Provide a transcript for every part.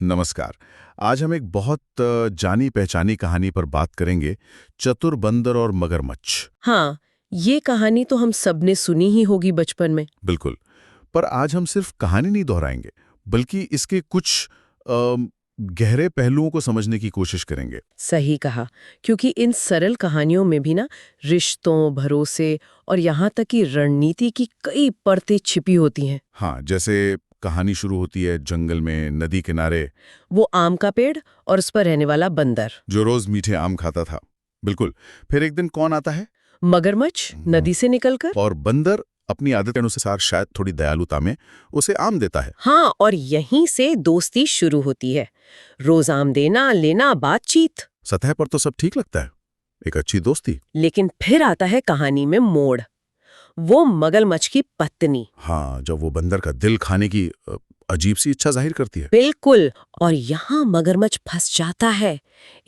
नमस्कार। आज हम एक बहुत जानी पहचानी कहानी पर बात करेंगे, चतुर बंदर और मगरमच्छ। हाँ, ये कहानी तो हम सबने सुनी ही होगी बचपन में। बिल्कुल। पर आज हम सिर्फ कहानी नहीं दोहराएंगे, बल्कि इसके कुछ गहरे पहलुओं को समझने की कोशिश करेंगे। सही कहा, क्योंकि इन सरल कहानियों में भी ना रिश्तों, भरोसे और यहाँ तक कि रणनीति की कई परतें छिपी होती हैं। हाँ, जैसे कहानी शुरू होती है जंगल में, नदी किनारे, वो आम का पेड़ और उस पर रहने वाला बंदर। जो रोज मीठे आम खाता था। बिल्कुल। फिर एक दिन कौन आता है? मगरमच्छ नदी से निकलकर। और बंदर अपनी आदत के अनुसार, शायद थोड़ी दयालुता में, उसे आम देता है। हाँ, और यहीं से दोस्ती शुरू होती है। रोज आम देना लेना, बातचीत। सतह पर तो सब ठीक लगता है, एक अच्छी दोस्ती। लेकिन फिर आता है कहानी में मोड़। वो मगरमच्छ की पत्नी। हाँ, जब वो बंदर का दिल खाने की अजीब सी इच्छा जाहिर करती है। बिल्कुल। और यहाँ मगरमच्छ फंस जाता है।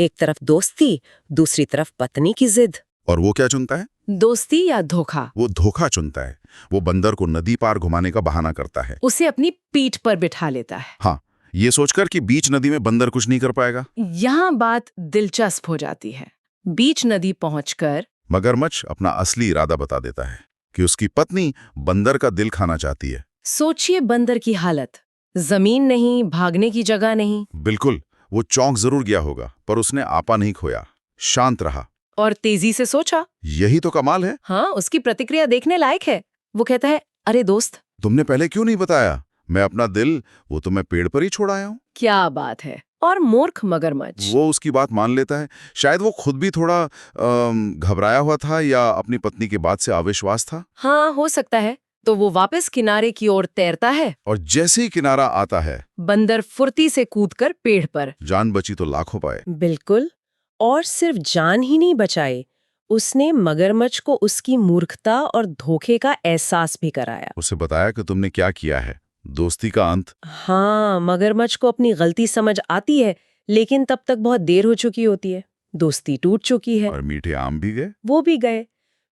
एक तरफ दोस्ती, दूसरी तरफ पत्नी की जिद। और वो क्या चुनता है? दोस्ती या धोखा? वो धोखा चुनता है। वो बंदर को नदी पार घुमाने का बहाना करता है। उसे अपनी पीठ पर बिठा लेता है। हाँ, ये सोचकर कि बीच नदी में बंदर कुछ नहीं कर पाएगा। यहाँ बात दिलचस्प हो जाती है। बीच नदी पहुंचकर मगरमच्छ अपना असली इरादा बता देता है कि उसकी पत्नी बंदर का दिल खाना चाहती है। सोचिए बंदर की हालत। जमीन नहीं, भागने की जगह नहीं। बिल्कुल। वो चौंक जरूर गया होगा, पर उसने आपा नहीं खोया, शांत रहा। और तेजी से सोचा। यही तो कमाल है। हाँ, उसकी प्रतिक्रिया देखने लायक है। वो कहता है, अरे दोस्त, तुमने पहले क्यों नहीं बताया? मैं अपना दिल वो तो मैं पेड़ पर ही छोड़ आया हूँ। क्या बात है। और मूर्ख मगरमच्छ वो उसकी बात मान लेता है। शायद वो खुद भी थोड़ा घबराया हुआ था, या अपनी पत्नी के बात से अविश्वास था। हाँ, हो सकता है। तो वो वापस किनारे की ओर तैरता है। और जैसे ही किनारा आता है, बंदर फुर्ती से कूदकर पेड़ पर। जान बची तो लाखों पाए। बिल्कुल। और सिर्फ जान ही नहीं बचाई, उसने मगरमच्छ को उसकी मूर्खता और धोखे का एहसास भी कराया। उसे बताया कि तुमने क्या किया है, दोस्ती का अंत। हाँ, मगरमच्छ को अपनी गलती समझ आती है, लेकिन तब तक बहुत देर हो चुकी होती है। दोस्ती टूट चुकी है। और मीठे आम भी गए। वो भी गए।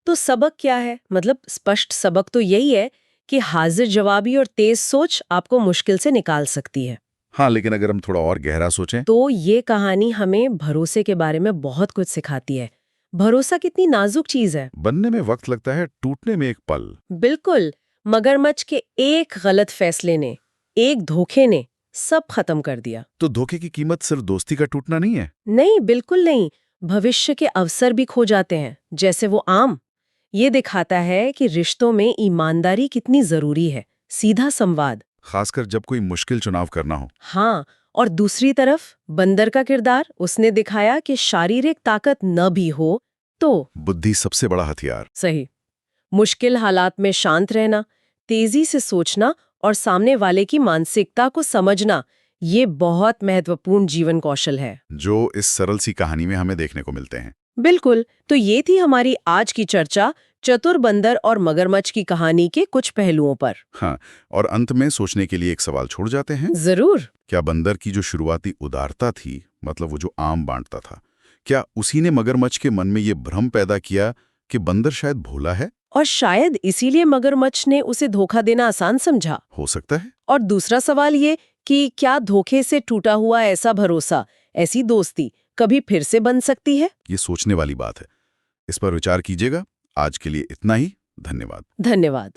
तो सबक क्या है? मतलब स्पष्ट सबक तो यही है कि हाजिर जवाबी और तेज सोच आपको मुश्किल से निकाल सकती है। हाँ, लेकिन अगर हम थोड़ा और गहरा सोचें तो ये कहानी हमें भरोसे के बारे में बहुत कुछ सिखाती है। भरोसा कितनी नाजुक चीज है। बनने में वक्त लगता है, टूटने में एक पल। बिल्कुल। मगरमच्छ के एक गलत फैसले ने, एक धोखे ने सब खत्म कर दिया। तो धोखे की कीमत सिर्फ दोस्ती का टूटना नहीं है। नहीं, बिल्कुल नहीं। भविष्य के अवसर भी खो जाते हैं, जैसे वो आम। ये दिखाता है कि रिश्तों में ईमानदारी कितनी जरूरी है, सीधा संवाद। खासकर जब कोई मुश्किल चुनाव करना हो। हाँ, और दूसरी तरफ बंदर का किरदार, उसने दिखाया कि शारीरिक ताकत न भी हो तो बुद्धि सबसे बड़ा हथियार। सही। मुश्किल हालात में शांत रहना, तेजी से सोचना और सामने वाले की मानसिकता को समझना, ये बहुत महत्वपूर्ण जीवन कौशल है, जो इस सरल सी कहानी में हमें देखने को मिलते हैं। बिल्कुल। तो ये थी हमारी आज की चर्चा, चतुर बंदर और मगरमच्छ की कहानी के कुछ पहलुओं पर। हाँ, और अंत में सोचने के लिए एक सवाल छोड़ जाते हैं। जरूर। क्या बंदर की जो शुरुआती उदारता थी, मतलब वो जो आम बांटता था, क्या उसी ने मगरमच्छ के मन में ये भ्रम पैदा किया कि बंदर शायद भोला है? और शायद इसीलिए मगरमच्छ ने उसे धोखा देना आसान समझा। हो सकता है। और दूसरा सवाल ये कि क्या धोखे से टूटा हुआ ऐसा भरोसा, ऐसी दोस्ती कभी फिर से बन सकती है? ये सोचने वाली बात है। इस पर विचार कीजिएगा। आज के लिए इतना ही। धन्यवाद। धन्यवाद।